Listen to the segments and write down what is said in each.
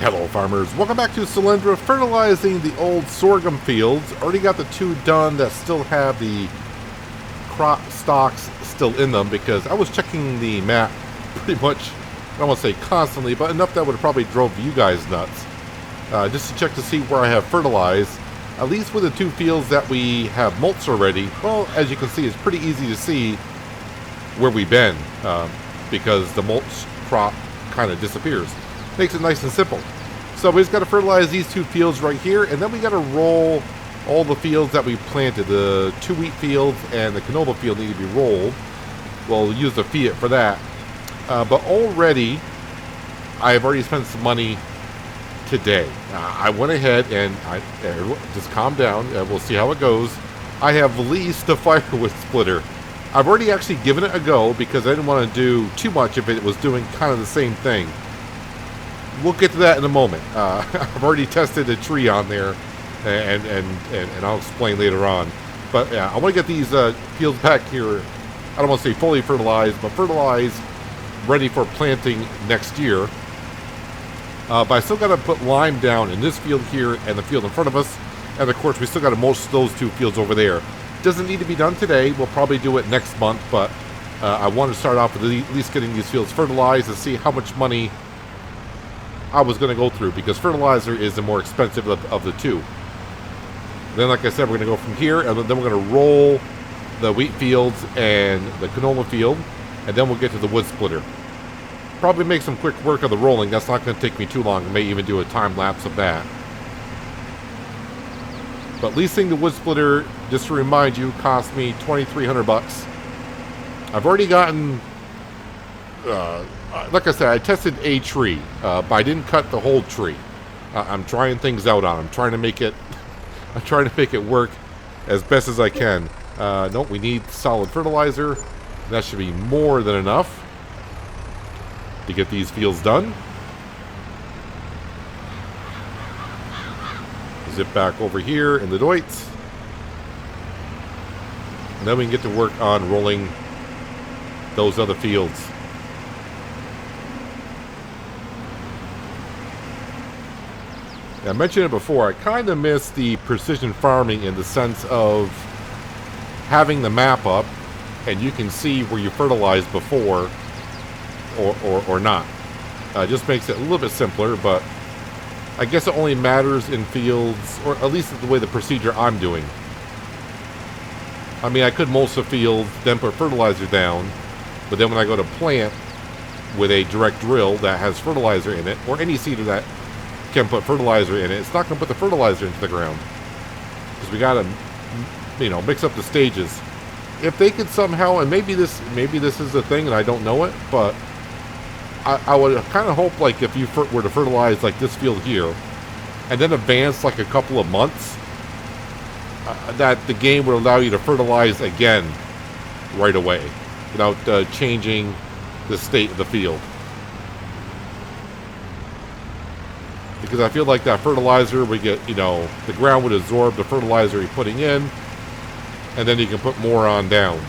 Hello farmers, welcome back to Selendra, fertilizing the old sorghum fields. Already got the 2 done that still have the crop stalks still in them because I was checking the map pretty much, I don't want to say constantly, but enough that would have probably drove you guys nuts. Just to check to see where I have fertilized. At least with the 2 fields that we have mulch already, well, as you can see, it's pretty easy to see where we've been because the mulch crop kind of disappears. Makes it nice and simple. So we just got to fertilize these 2 fields right here, and then we got to roll all the fields that we planted. The 2 wheat fields and the canola field need to be rolled. We'll use the Fiat for that. But already, I've already spent some money today. I went ahead and just calm down. We'll see how it goes. I have leased the firewood splitter. I've already actually given it a go because I didn't want to do too much if it was doing kind of the same thing. We'll get to that in a moment. I've already tested a tree on there, and I'll explain later on. But yeah, I want to get these fields back here. I don't want to say fully fertilized, but fertilized, ready for planting next year. But I still got to put lime down in this field here and the field in front of us. And of course, we still got to mulch those 2 fields over there. Doesn't need to be done today. We'll probably do it next month. But I want to start off with at least getting these fields fertilized and see how much money I was going to go through. Because fertilizer is the more expensive of the 2. Then, like I said, we're going to go from here. And then we're going to roll the wheat fields and the canola field. And then we'll get to the wood splitter. Probably make some quick work of the rolling. That's not going to take me too long. I may even do a time lapse of that. But leasing the wood splitter, just to remind you, cost me $2,300. I've already gotten, like I said, I tested a tree, but I didn't cut the whole tree. I'm trying things out on. I'm trying to make it work as best as I can. Nope, we need solid fertilizer. That should be more than enough to get these fields done. Zip back over here in the doits. And then we can get to work on rolling those other fields. Now, I mentioned it before, I kind of miss the precision farming in the sense of having the map up and you can see where you fertilized before or not. Just makes it a little bit simpler, but I guess it only matters in fields, or at least the way the procedure I'm doing. I mean, I could mulch the field, then put fertilizer down, but then when I go to plant with a direct drill that has fertilizer in it, or any seeder that can put fertilizer in it, it's not going to put the fertilizer into the ground. Because we got to, mix up the stages. If they could somehow, and maybe this is a thing and I don't know it, but I would kind of hope, like, if you were to fertilize, like, this field here, and then advance, like, a couple of months, that the game would allow you to fertilize again right away without changing the state of the field. Because I feel like that fertilizer, we get, the ground would absorb the fertilizer you're putting in, and then you can put more on down.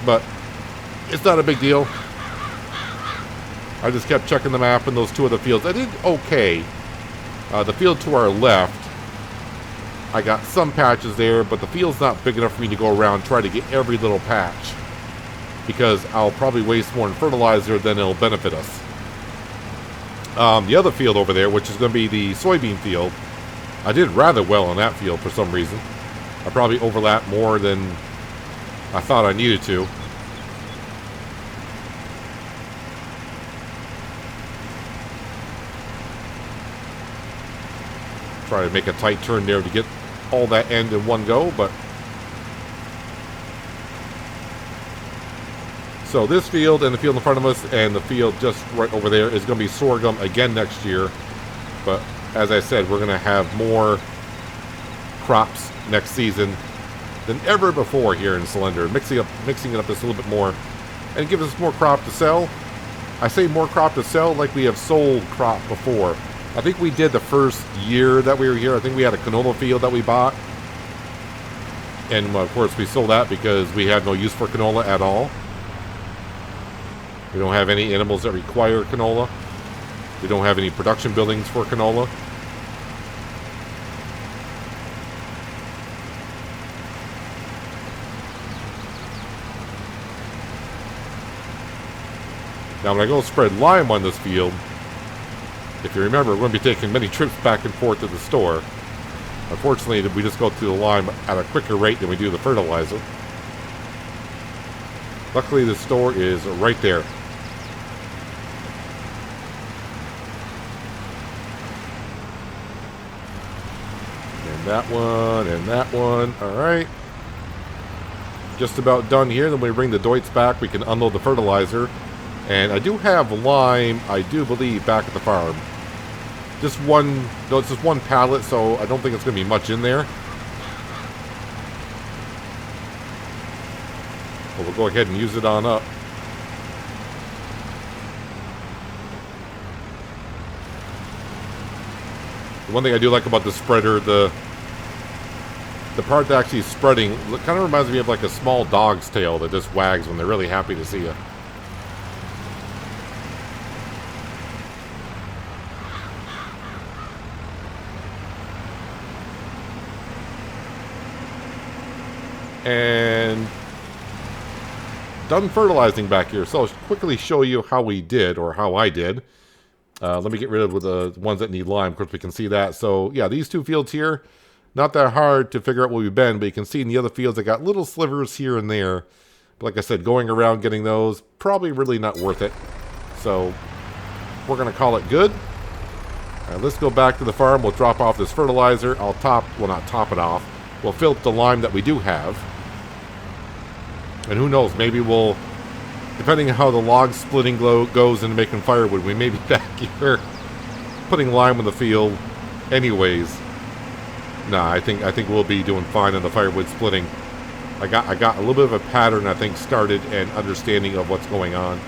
But it's not a big deal. I just kept checking the map in those 2 other fields. I did okay. The field to our left, I got some patches there, but the field's not big enough for me to go around and try to get every little patch. Because I'll probably waste more in fertilizer than it'll benefit us. The other field over there, which is going to be the soybean field, I did rather well on that field for some reason. I probably overlapped more than I thought I needed to. Try to make a tight turn there to get all that end in one go, but so this field and the field in front of us and the field just right over there is going to be sorghum again next year. But as I said, we're going to have more crops next season than ever before here in Selendra. Mixing it up just a little bit more, and it gives us more crop to sell. I say more crop to sell like we have sold crop before. I think we did the first year that we were here. I think we had a canola field that we bought. And of course we sold that because we had no use for canola at all. We don't have any animals that require canola. We don't have any production buildings for canola. Now when I go spread lime on this field, if you remember, we're going to be taking many trips back and forth to the store. Unfortunately, we just go through the lime at a quicker rate than we do the fertilizer. Luckily, the store is right there. And that one, and that one. Alright. Just about done here. Then when we bring the Deutz back, we can unload the fertilizer. And I do have lime, I do believe, back at the farm. Just one, no, it's just one pallet, so I don't think it's going to be much in there. But we'll go ahead and use it on up. The one thing I do like about the spreader, the part that actually is spreading, kind of reminds me of like a small dog's tail that just wags when they're really happy to see you. And done fertilizing back here. So I'll quickly show you how we did, or how I did. Let me get rid of the ones that need lime. Of course, we can see that. So yeah, these two fields here, not that hard to figure out where we've been, but you can see in the other fields I got little slivers here and there. But like I said, going around getting those, probably really not worth it. So we're going to call it good. Let's go back to the farm. We'll drop off this fertilizer. I'll not top it off. We'll fill up the lime that we do have. And who knows, maybe we'll, depending on how the log splitting goes into making firewood, we may be back here putting lime in the field anyways. Nah, I think we'll be doing fine on the firewood splitting. I got a little bit of a pattern, I think, started, and understanding of what's going on.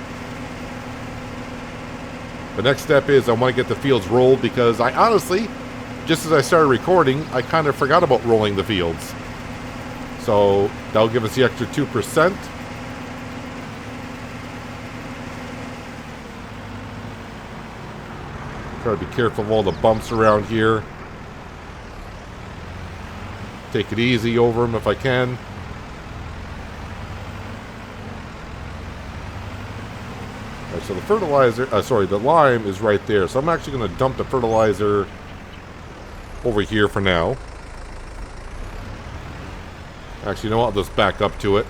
The next step is I want to get the fields rolled, because I honestly, just as I started recording, I kind of forgot about rolling the fields. So that'll give us the extra 2%. Try to be careful of all the bumps around here. Take it easy over them if I can. Alright, so the fertilizer, the lime is right there. So I'm actually going to dump the fertilizer over here for now. Actually, you know what? I'll just back up to it.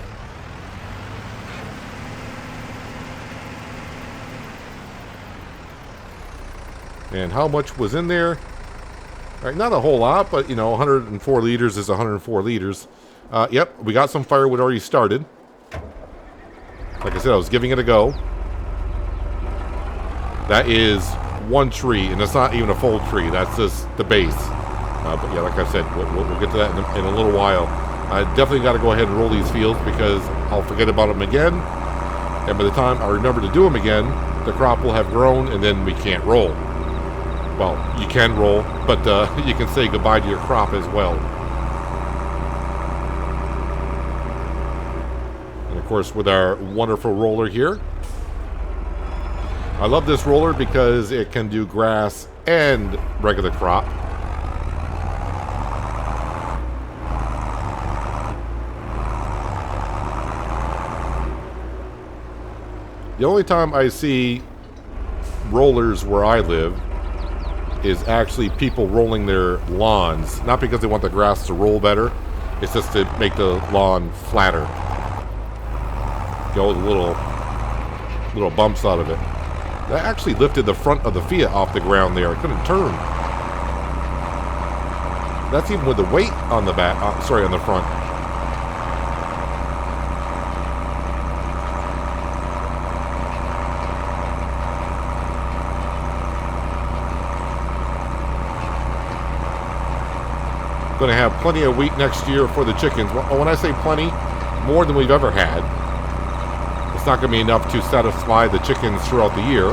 And how much was in there? All right, not a whole lot, but, you know, 104 liters is 104 liters. Yep, we got some firewood already started. Like I said, I was giving it a go. That is one tree, and it's not even a full tree. That's just the base. But yeah, like I said, we'll get to that in a little while. I definitely got to go ahead and roll these fields, because I'll forget about them again. And by the time I remember to do them again, the crop will have grown, and then we can't roll. Well, you can roll, but you can say goodbye to your crop as well. And of course, with our wonderful roller here. I love this roller because it can do grass and regular crop. The only time I see rollers where I live is actually people rolling their lawns. Not because they want the grass to roll better. It's just to make the lawn flatter. Get all the little bumps out of it. That actually lifted the front of the Fiat off the ground there. I couldn't turn. That's even with the weight on the back. On the front. Going to have plenty of wheat next year for the chickens. When I say plenty, more than we've ever had. It's not going to be enough to satisfy the chickens throughout the year.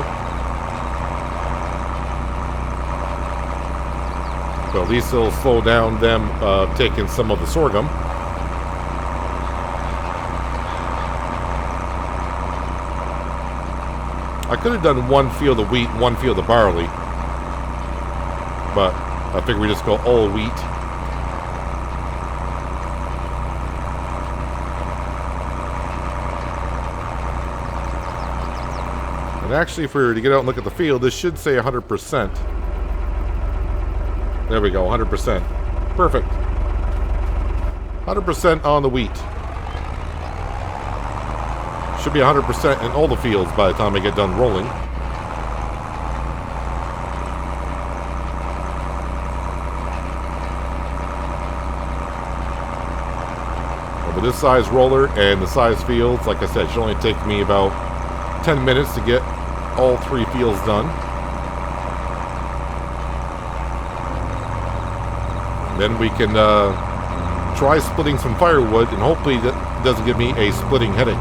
But at least it'll slow down them taking some of the sorghum. I could have done one field of wheat, one field of barley. But I figured we just go all wheat. And actually, if we were to get out and look at the field, this should say 100%. There we go, 100%. Perfect. 100% on the wheat. Should be 100% in all the fields by the time I get done rolling. With this size roller and the size fields, like I said, it should only take me about 10 minutes to get all 3 fields done. And then we can try splitting some firewood, and hopefully that doesn't give me a splitting headache.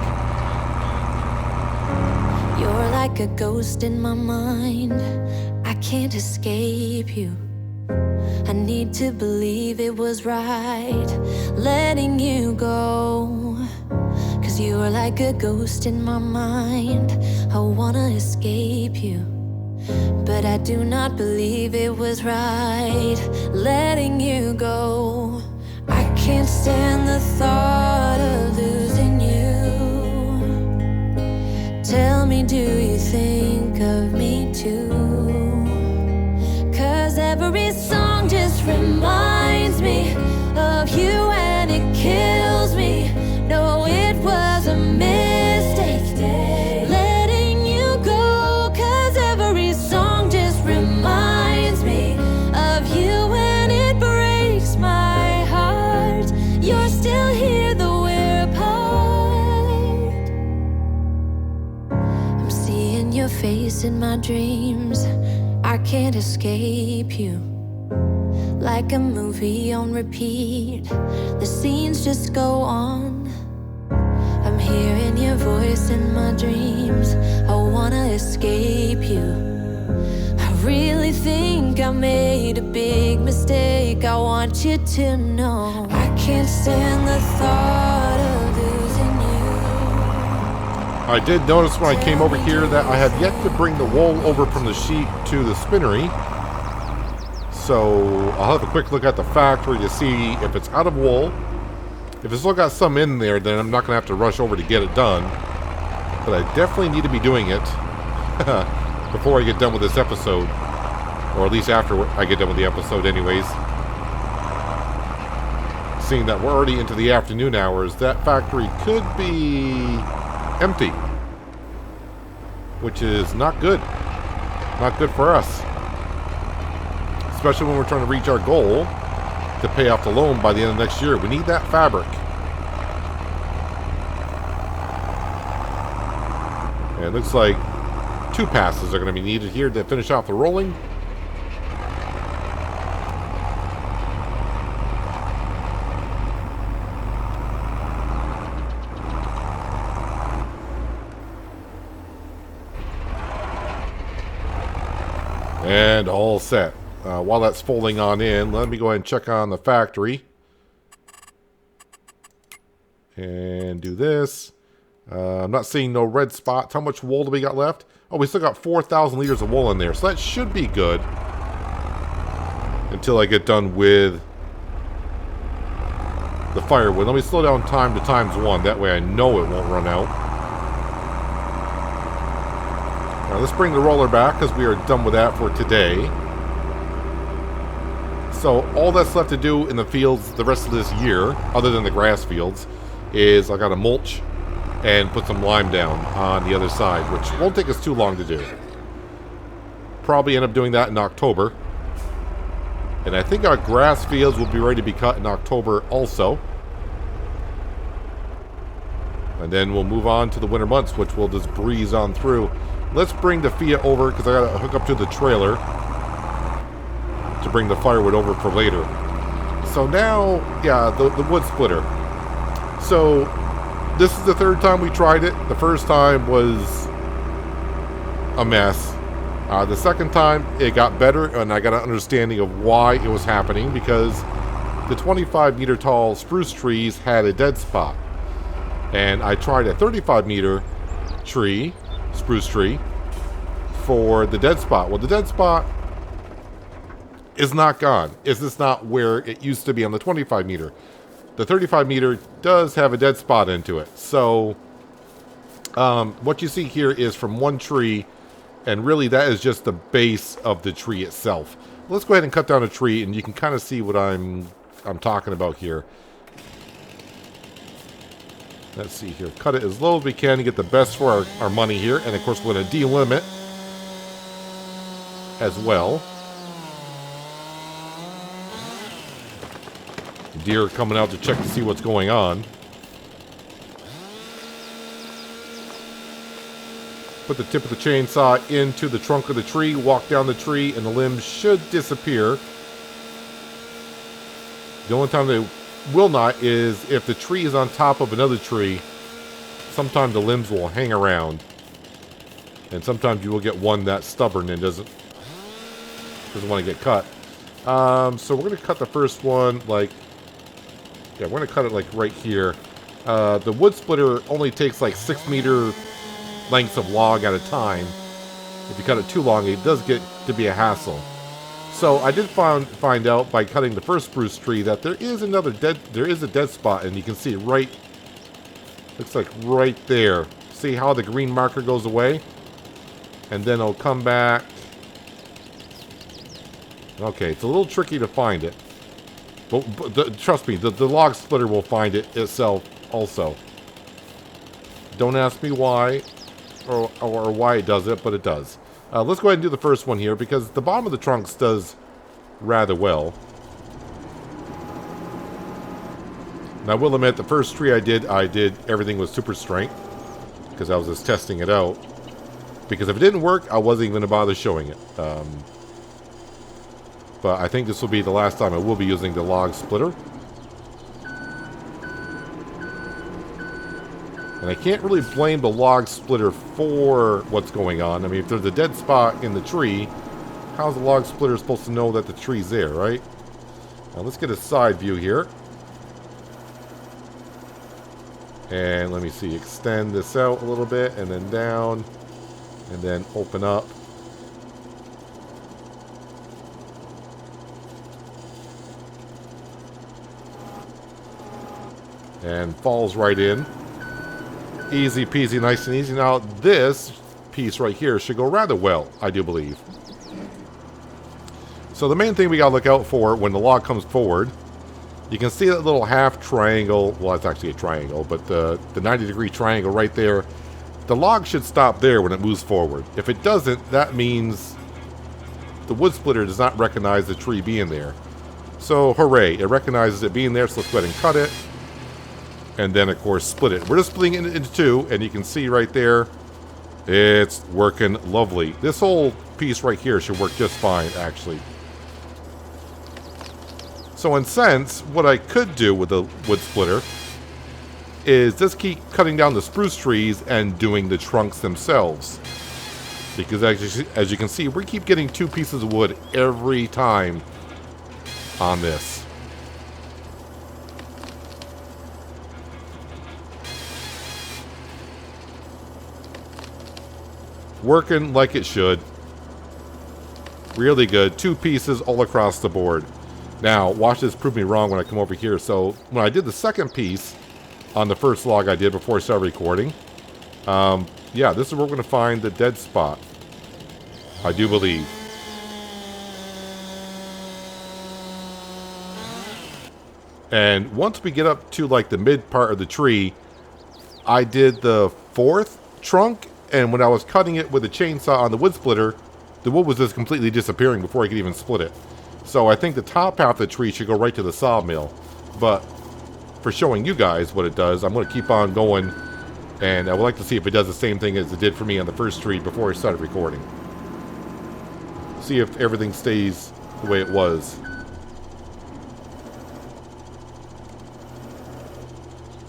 You're like a ghost in my mind. I can't escape you. I need to believe it was right letting you go. 'Cause you are like a ghost in my mind. I wanna escape you, but I do not believe it was right letting you go. I can't stand the thought of losing you. Tell me, do you think of me too? 'Cause every song just reminds me of you, and it kills me. No, it was a mistake letting you go. 'Cause every song just reminds me of you, and it breaks my heart. You're still here, though we're apart. I'm seeing your face in my dreams. I can't escape you. Like a movie on repeat, the scenes just go on. I'm hearing your voice in my dreams. I wanna escape you. I really think I made a big mistake. I want you to know I can't stand the thought of losing you. I did notice when I came over here that I have yet to bring the wool over from the sheep to the spinnery. So I'll have a quick look at the factory to see if it's out of wool. If it's still got some in there, then I'm not going to have to rush over to get it done. But I definitely need to be doing it before I get done with this episode. Or at least after I get done with the episode anyways. Seeing that we're already into the afternoon hours, that factory could be empty. Which is not good. Not good for us. Especially when we're trying to reach our goal to pay off the loan by the end of next year. We need that fabric. And it looks like 2 passes are going to be needed here to finish off the rolling. And all set. While that's folding on in, let me go ahead and check on the factory. And do this. I'm not seeing no red spots. How much wool do we got left? Oh, we still got 4,000 liters of wool in there. So that should be good. Until I get done with the firewood. Let me slow down time to ×1. That way I know it won't run out. Now let's bring the roller back because we are done with that for today. So all that's left to do in the fields the rest of this year, other than the grass fields, is I got to mulch and put some lime down on the other side, which won't take us too long to do. Probably end up doing that in October. And I think our grass fields will be ready to be cut in October also. And then we'll move on to the winter months, which we'll just breeze on through. Let's bring the Fiat over because I got to hook up to the trailer to bring the firewood over for later. So now, yeah, the wood splitter. So this is the 3rd time we tried it. The first time was a mess. The second time it got better, and I got an understanding of why it was happening, because the 25 meter tall spruce trees had a dead spot. And I tried a 35 meter tree, spruce tree, for the dead spot. Well, the dead spot is not gone. It's just not where it used to be on the 25 meter. The 35 meter does have a dead spot into it. So what you see here is from one tree, and really that is just the base of the tree itself. Let's go ahead and cut down a tree, and you can kind of see what I'm talking about here. Let's see here. Cut it as low as we can to get the best for our money here. And of course we're going to delimit as well. Deer coming out to check to see what's going on. Put the tip of the chainsaw into the trunk of the tree, walk down the tree, and the limbs should disappear. The only time they will not is if the tree is on top of another tree. Sometimes the limbs will hang around. And sometimes you will get one that's stubborn and doesn't want to get cut. So we're going to cut the first one like... Yeah, we're going to cut it like right here. The wood splitter only takes like 6 meter lengths of log at a time. If you cut it too long, it does get to be a hassle. So I did find out by cutting the first spruce tree that there is a dead spot, and you can see right, looks like right there. See how the green marker goes away? And then it'll come back. Okay, it's a little tricky to find it. But trust me, the log splitter will find it itself also. Don't ask me why or why it does it, but it does. Let's go ahead and do the first one here because the bottom of the trunks does rather well. And I will admit, the first tree I did everything with super strength because I was just testing it out. Because if it didn't work, I wasn't even going to bother showing it. But I think this will be the last time I will be using the log splitter. And I can't really blame the log splitter for what's going on. I mean, if there's a dead spot in the tree, how's the log splitter supposed to know that the tree's there, right? Now let's get a side view here. And let me see, extend this out a little bit, and then down, and then open up. And falls right in. Easy peasy, nice and easy. Now this piece right here should go rather well, I do believe. So the main thing we gotta look out for when the log comes forward, you can see that little half triangle. Well, it's actually a triangle, but the 90-degree triangle right there. The log should stop there when it moves forward. If it doesn't, that means the wood splitter does not recognize the tree being there. So hooray, it recognizes it being there, so let's go ahead and cut it. And then, of course, split it. We're just splitting it into two, and you can see right there, it's working lovely. This whole piece right here should work just fine, actually. So, in a sense, what I could do with the wood splitter is just keep cutting down the spruce trees and doing the trunks themselves. Because as you can see, we keep getting 2 pieces of wood every time on this. Working like it should. Really good. 2 pieces all across the board. Now, watch this prove me wrong when I come over here. So, when I did the second piece on the first log I did before I started recording, yeah, this is where we're going to find the dead spot. I do believe. And once we get up to like the mid part of the tree, I did the 4th trunk. And when I was cutting it with a chainsaw on the wood splitter, the wood was just completely disappearing before I could even split it. So I think the top half of the tree should go right to the sawmill. But for showing you guys what it does, I'm going to keep on going. And I would like to see if it does the same thing as it did for me on the first tree before I started recording. See if everything stays the way it was.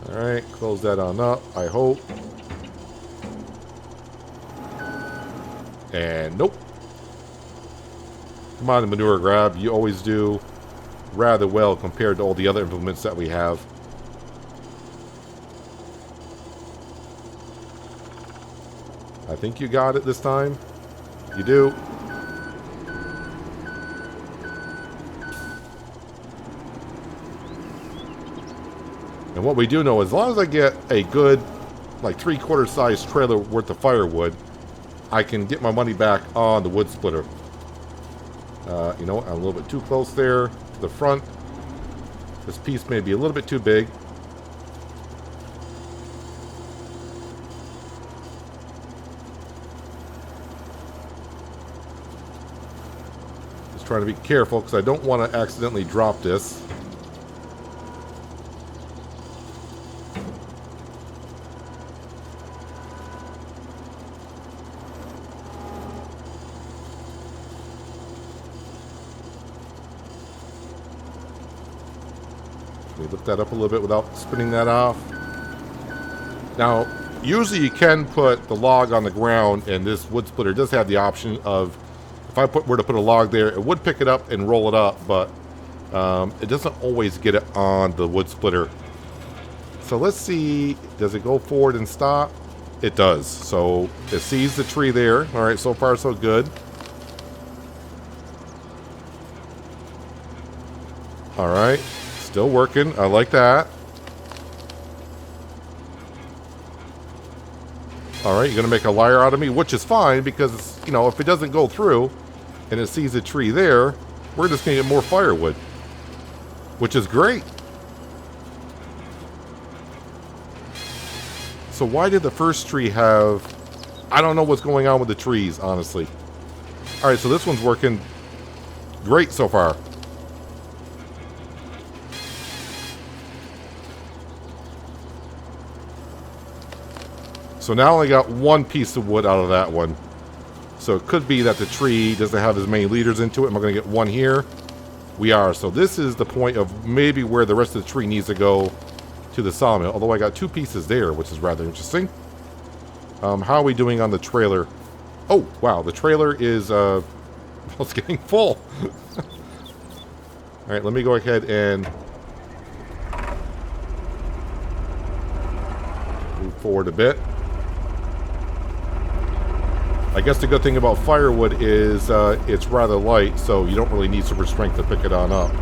Alright, close that on up, I hope. And nope. Come on, the manure grab. You always do rather well compared to all the other implements that we have. I think you got it this time. You do. And what we do know, as long as I get a good, like 3/4 size trailer worth of firewood, I can get my money back on the wood splitter. You know, I'm a little bit too close there to the front. This piece may be a little bit too big. Just trying to be careful because I don't want to accidentally drop this. Lift that up a little bit without spinning that off. Now, usually you can put the log on the ground, and this wood splitter does have the option of, if I were to put a log there, it would pick it up and roll it up, but it doesn't always get it on the wood splitter. So let's see, does it go forward and stop? It does. So it sees the tree there. All right, so far so good. All right. Still working. I like that. Alright, you're going to make a liar out of me, which is fine because, you know, if it doesn't go through and it sees a tree there, we're just going to get more firewood, which is great. So why did the first tree have... I don't know what's going on with the trees, honestly. Alright, so this one's working great so far. So now I only got one piece of wood out of that one. So it could be that the tree doesn't have as many leaders into it. Am I going to get one here? We are. So this is the point of maybe where the rest of the tree needs to go to the sawmill. Although I got two pieces there, which is rather interesting. How are we doing on the trailer? Oh, wow. The trailer is it's getting full. All right, let me go ahead and move forward a bit. I guess the good thing about firewood is it's rather light, so you don't really need super strength to pick it on up,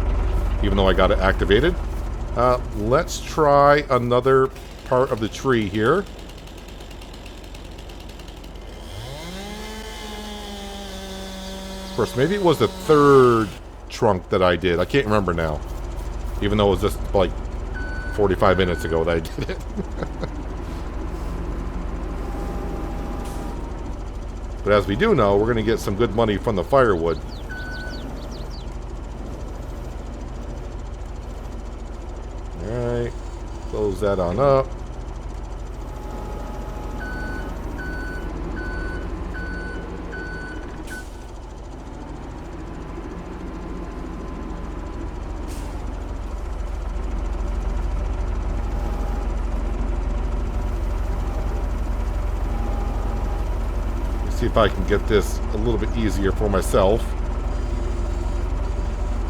even though I got it activated. Let's try another part of the tree here. Of course, maybe it was the third trunk that I did. I can't remember now, even though it was just like 45 minutes ago that I did it. But as we do know, we're going to get some good money from the firewood. Alright, close that on up. See if I can get this a little bit easier for myself.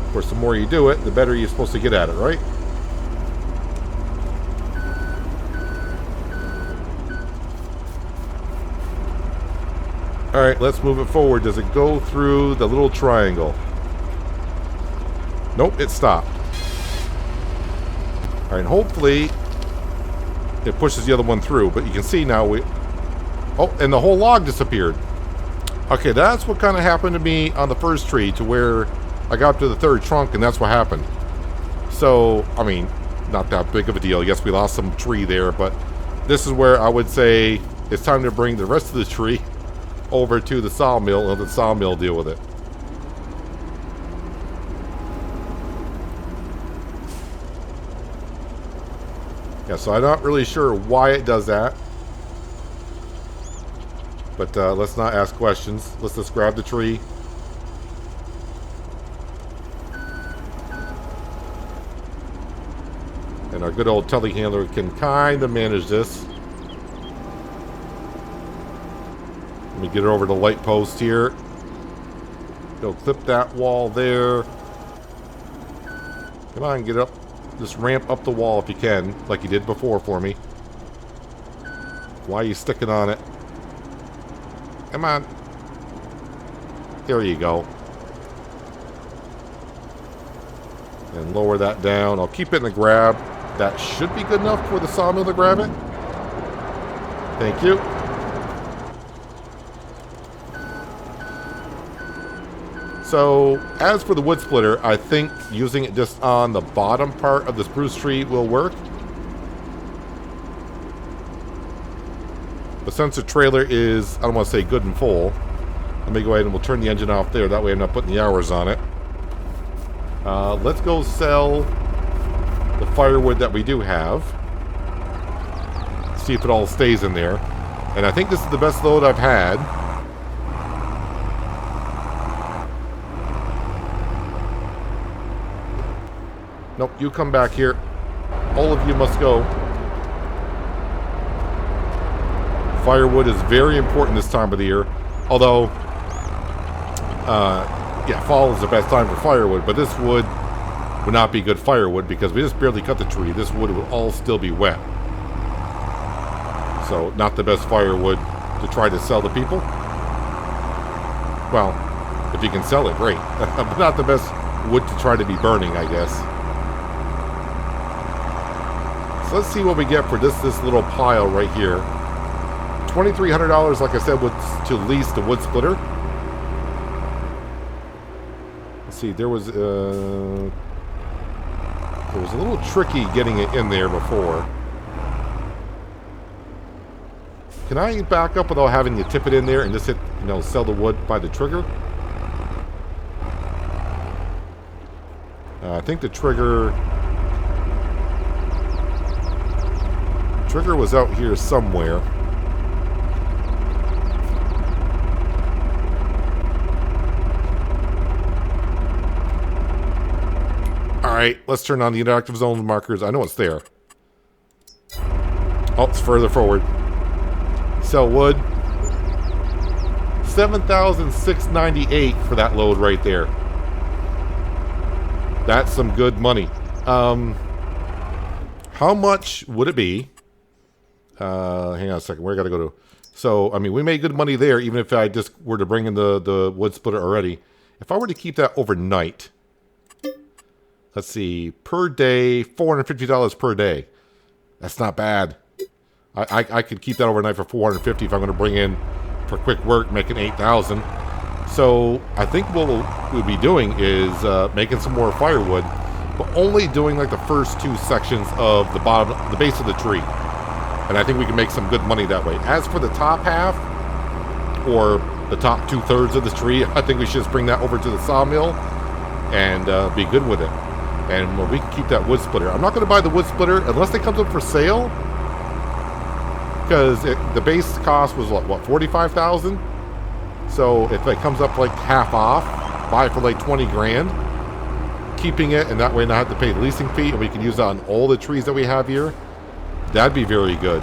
Of course, the more you do it, the better you're supposed to get at it, right? Alright, let's move it forward. Does it go through the little triangle? Nope, it stopped. Alright, hopefully it pushes the other one through, but you can see now we... Oh, and the whole log disappeared. Okay, that's what kind of happened to me on the first tree, to where I got up to the third trunk, and that's what happened. So, I mean, not that big of a deal. Yes, we lost some tree there, but this is where I would say it's time to bring the rest of the tree over to the sawmill and let the sawmill deal with it. Yeah, so I'm not really sure why it does that. But let's not ask questions. Let's just grab the tree. And our good old telehandler can kind of manage this. Let me get it over the light post here. Go clip that wall there. Come on, get up. Just ramp up the wall if you can, like you did before for me. Why are you sticking on it? Come on. There you go. And lower that down. I'll keep it in the grab. That should be good enough for the sawmill to grab it. Thank you. So, as for the wood splitter, I think using it just on the bottom part of the spruce tree will work. But since the trailer is, I don't want to say good and full, let me go ahead and we'll turn the engine off there. That way I'm not putting the hours on it. Let's go sell the firewood that we do have. See if it all stays in there. And I think this is the best load I've had. Nope, you come back here. All of you must go. Firewood is very important this time of the year. Although, yeah, fall is the best time for firewood. But this wood would not be good firewood because we just barely cut the tree. This wood would all still be wet. So, not the best firewood to try to sell to people. Well, if you can sell it, great. But not the best wood to try to be burning, I guess. So let's see what we get for this little pile right here. $2,300, like I said, was to lease the wood splitter. Let's see, there was a little tricky getting it in there before. Can I back up without having to tip it in there and just hit, sell the wood by the trigger? I think the trigger was out here somewhere. Alright, let's turn on the interactive zone markers. I know it's there. Oh, it's further forward. Sell wood. $7,698 for that load right there. That's some good money. How much would it be? Hang on a second. Where I gotta go to? So, I mean, we made good money there, even if I just were to bring in the wood splitter already. If I were to keep that overnight, let's see, per day, $450 per day. That's not bad. I could keep that overnight for $450 if I'm going to bring in for quick work, making $8,000. So I think what we'll be doing is making some more firewood, but only doing like the first two sections of the bottom, the base of the tree. And I think we can make some good money that way. As for the top half, or the top 2/3 of the tree, I think we should just bring that over to the sawmill and be good with it. And we can keep that wood splitter. I'm not going to buy the wood splitter unless it comes up for sale. Because the base cost was what, $45,000? So if it comes up like half off, buy it for like 20 grand. Keeping it, and that way not have to pay the leasing fee, and we can use that on all the trees that we have here. That'd be very good.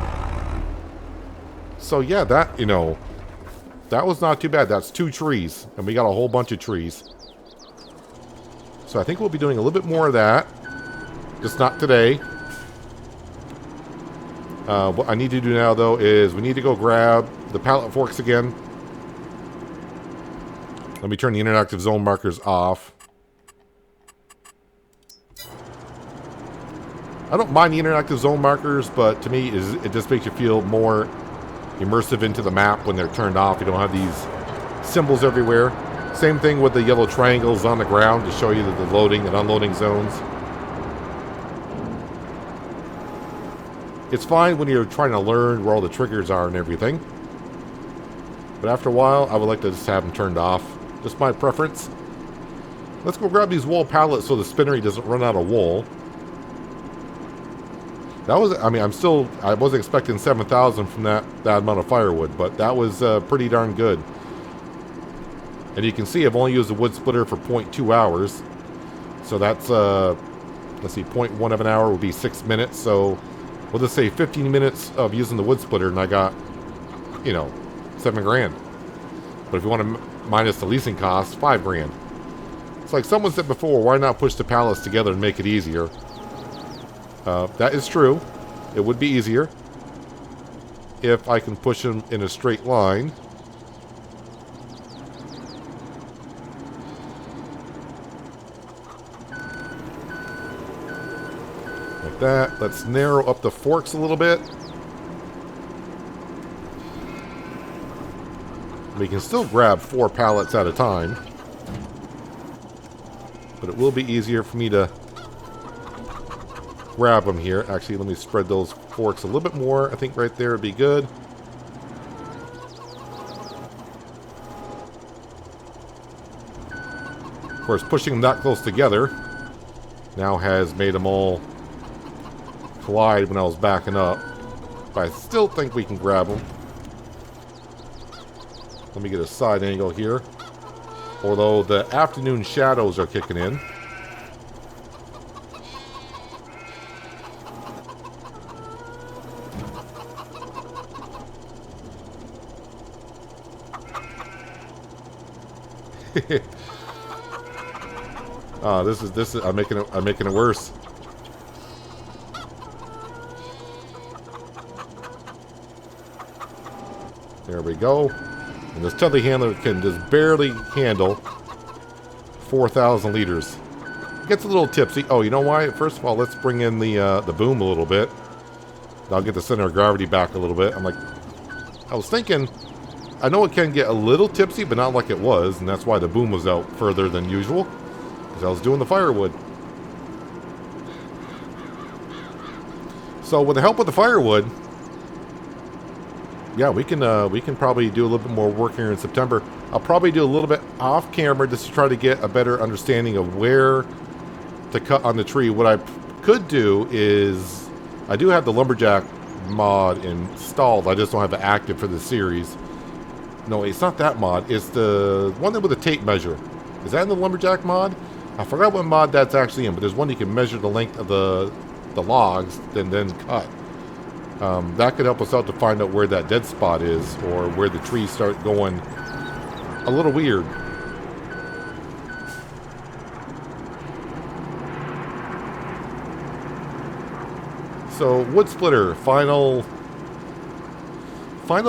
So yeah, that, that was not too bad. That's 2 trees, and we got a whole bunch of trees. So I think we'll be doing a little bit more of that. Just not today. What I need to do now, though, is we need to go grab the pallet forks again. Let me turn the interactive zone markers off. I don't mind the interactive zone markers, but to me, it just makes you feel more immersive into the map when they're turned off. You don't have these symbols everywhere. Same thing with the yellow triangles on the ground to show you the loading and unloading zones. It's fine when you're trying to learn where all the triggers are and everything. But after a while, I would like to just have them turned off. Just my preference. Let's go grab these wool pallets so the spinnery doesn't run out of wool. That was, I mean, I wasn't expecting 7,000 from that amount of firewood, but that was pretty darn good. And you can see I've only used the wood splitter for 0.2 hours. So that's, let's see, 0.1 of an hour would be 6 minutes. So we'll just say 15 minutes of using the wood splitter, and I got, 7 grand. But if you want to minus the leasing cost, 5 grand. It's like someone said before, why not push the pallets together and make it easier? That is true. It would be easier if I can push them in a straight line. that. Let's narrow up the forks a little bit. We can still grab 4 pallets at a time. But it will be easier for me to grab them here. Actually, let me spread those forks a little bit more. I think right there would be good. Of course, pushing them that close together now has made them all collide when I was backing up. But I still think we can grab them. Let me get a side angle here. Although the afternoon shadows are kicking in. This is I'm making it worse. There we go. And this telehandler can just barely handle 4,000 liters. It gets a little tipsy. Oh, you know why? First of all, let's bring in the boom a little bit. I'll get the center of gravity back a little bit. I'm like, I was thinking, I know it can get a little tipsy, but not like it was, and that's why the boom was out further than usual, because I was doing the firewood. So with the help of the firewood, yeah, we can probably do a little bit more work here in September. I'll probably do a little bit off camera just to try to get a better understanding of where to cut on the tree. What I could do is, I do have the lumberjack mod installed. I just don't have it active for the series. No, it's not that mod. It's the one with the tape measure. Is that in the lumberjack mod? I forgot what mod that's actually in, but there's one you can measure the length of the logs and then cut. That could help us out to find out where that dead spot is, or where the trees start going a little weird. So, wood splitter, final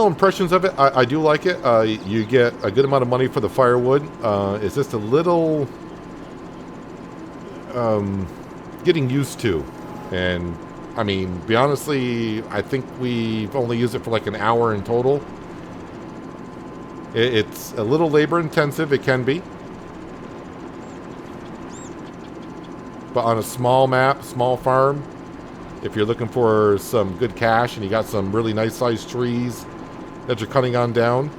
impressions of it. I do like it. You get a good amount of money for the firewood. It's just a little getting used to. And I mean, be honestly, I think we've only used it for like an hour in total. It's a little labor intensive, it can be. But on a small map, small farm, if you're looking for some good cash and you got some really nice sized trees that you're cutting on down,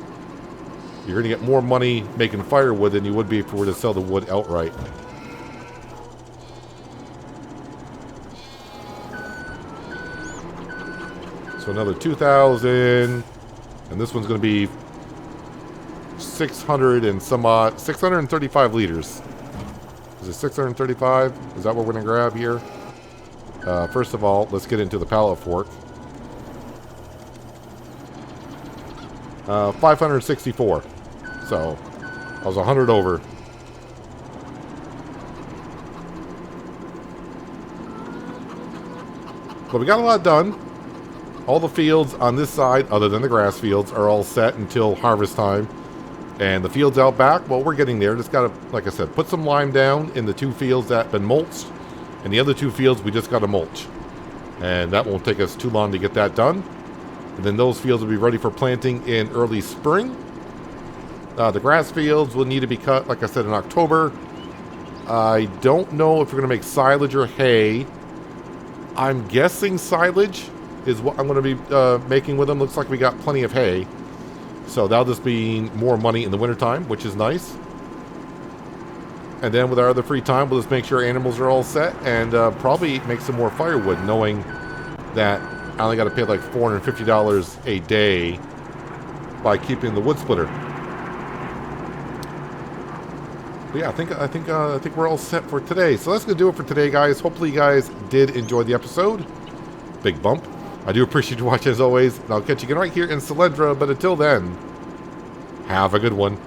you're going to get more money making firewood than you would be if you were to sell the wood outright. So another 2,000, and this one's going to be 600 and some odd, 635 liters. Is it 635? Is that what we're going to grab here? First of all, let's get into the pallet fork. 564. So I was 100 over. But we got a lot done. All the fields on this side, other than the grass fields, are all set until harvest time. And the fields out back, well, we're getting there. Just got to, like I said, put some lime down in the 2 fields that have been mulched. And the other 2 fields, we just got to mulch. And that won't take us too long to get that done. And then those fields will be ready for planting in early spring. The grass fields will need to be cut, like I said, in October. I don't know if we're going to make silage or hay. I'm guessing silage is what I'm going to be making with them. Looks like we got plenty of hay. So that'll just be more money in the wintertime, which is nice. And then with our other free time, we'll just make sure animals are all set and probably make some more firewood, knowing that I only got to pay like $450 a day by keeping the wood splitter. But yeah, I think we're all set for today. So that's going to do it for today, guys. Hopefully you guys did enjoy the episode. Big bump. I do appreciate you watching as always, and I'll catch you again right here in Selendra, but until then, have a good one.